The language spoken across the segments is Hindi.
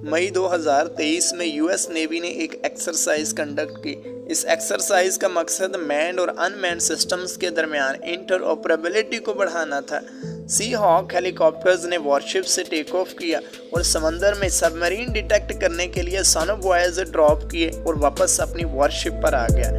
मई 2023 में यूएस नेवी ने एक एक्सरसाइज कंडक्ट की। इस एक्सरसाइज का मकसद मैन्ड और अनमैन्ड सिस्टम्स के दरमियान इंटरऑपरेबिलिटी को बढ़ाना था। सी हॉक हेलीकॉप्टर्स ने वॉरशिप से टेक ऑफ किया और समंदर में सबमरीन डिटेक्ट करने के लिए सोनोबॉयज ड्रॉप किए और वापस अपनी वॉरशिप पर आ गया।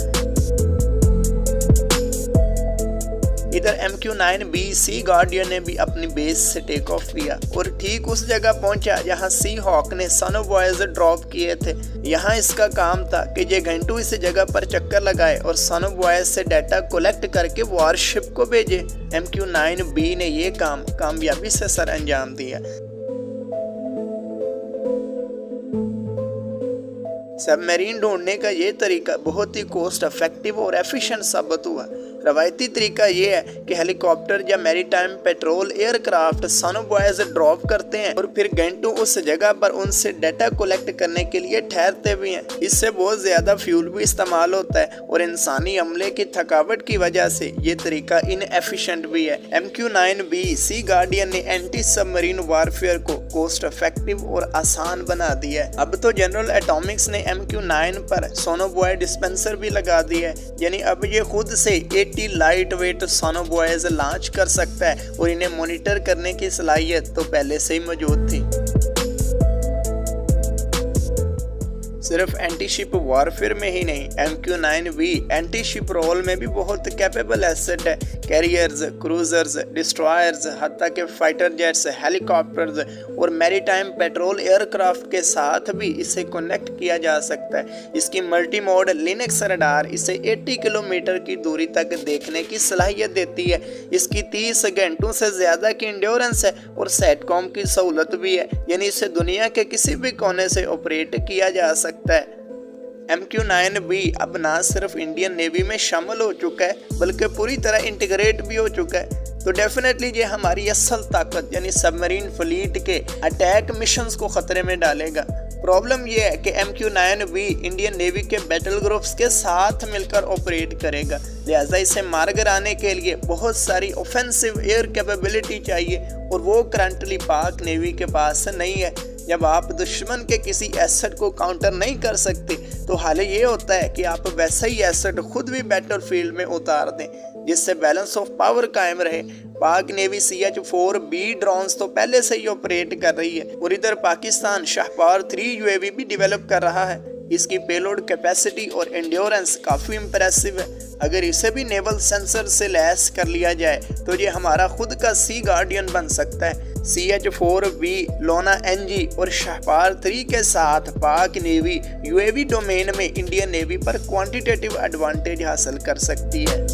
इधर MQ-9B सी गार्डियन ने भी अपनी बेस से टेक ऑफ किया और ठीक उस जगह पहुंचा जहां सी हॉक ने सोनोबॉयज ड्रॉप किए थे। यहां इसका काम था कि ये घंटों इस जगह पर चक्कर लगाए और सोनोबॉयज से डाटा कलेक्ट करके वॉरशिप को भेजे। MQ-9B ने ये काम कामयाबी से सर अंजाम दिया। सबमरीन ढूंढने का ये तरीका बहुत ही कॉस्ट इफेक्टिव और एफिशिएंट साबित हुआ। रवायती तरीका ये है कि हेलीकॉप्टर या मैरीटाइम पेट्रोल एयरक्राफ्ट सोनोबॉयज ड्रॉप करते हैं और फिर घंटों उस जगह पर उनसे डाटा कलेक्ट करने के लिए ठहरते भी हैं। इससे बहुत ज़्यादा फ्यूल भी इस्तेमाल होता है और इंसानी अमले की थकावट की वजह से ये तरीका इनएफिशिएंट भी है। MQ-9B सी गार्डियन ने एंटी सबमरीन वारफेयर को कॉस्ट इफेक्टिव और आसान बना दिया है। अब तो जनरल एटॉमिक्स ने MQ-9 पर सोनोबॉय डिस्पेंसर भी लगा दिया है, यानी अब ये खुद से 80 लाइट वेट सोनोबॉयज लॉन्च कर सकता है और इन्हें मॉनिटर करने की सलाहियत तो पहले से ही मौजूद थी। सिर्फ एंटी शिप वॉरफेयर में ही नहीं, MQ-9B एंटी शिप रोल में भी बहुत कैपेबल एसेट है। कैरियर्स, क्रूजर्स, डिस्ट्रॉयर्स, हत्ता के फाइटर जेट्स, हेलीकॉप्टर्स और मैरीटाइम पेट्रोल एयरक्राफ्ट के साथ भी इसे कनेक्ट किया जा सकता है। इसकी मल्टी मोड लिनक्स रडार इसे 80 किलोमीटर की दूरी तक देखने की सलाहियत देती है। इसकी 30 घंटों से ज़्यादा की इंड्योरेंस है और सेटकॉम की सहूलत भी है, यानी इसे दुनिया के किसी भी कोने से ऑपरेट किया जा सकता है। MQ-9B अब ना सिर्फ इंडियन नेवी में शामिल हो चुका है बल्कि पूरी तरह इंटीग्रेट भी हो चुका है। तो डेफिनेटली ये हमारी असल ताकत यानी सबमरीन फ्लीट के अटैक मिशंस को खतरे में डालेगा। प्रॉब्लम यह है कि MQ-9B इंडियन नेवी के बैटल ग्रुप्स के साथ मिलकर ऑपरेट करेगा, लिहाजा इसे मार गिराने के लिए बहुत सारी ऑफेंसिव एयर कैपेबिलिटी चाहिए और वो करंटली पाक नेवी के पास नहीं है। जब आप दुश्मन के किसी एसेट को काउंटर नहीं कर सकते तो हाल ये होता है कि आप वैसा ही एसेट खुद भी बैटलफील्ड में उतार दें, जिससे बैलेंस ऑफ पावर कायम रहे। पाक नेवी CH-4B ड्रोन्स तो पहले से ही ऑपरेट कर रही है और इधर पाकिस्तान शाहपार 3 UAV भी डेवलप कर रहा है। इसकी पेलोड कैपेसिटी और एंड्योरेंस काफ़ी इंप्रेसिव है। अगर इसे भी नेवल सेंसर से लैस कर लिया जाए तो ये हमारा खुद का सी गार्डियन बन सकता है। CH-4B, लोना NG और शाहपार 3 के साथ पाक नेवी UAV डोमेन में इंडियन नेवी पर क्वांटिटेटिव एडवांटेज हासिल कर सकती है।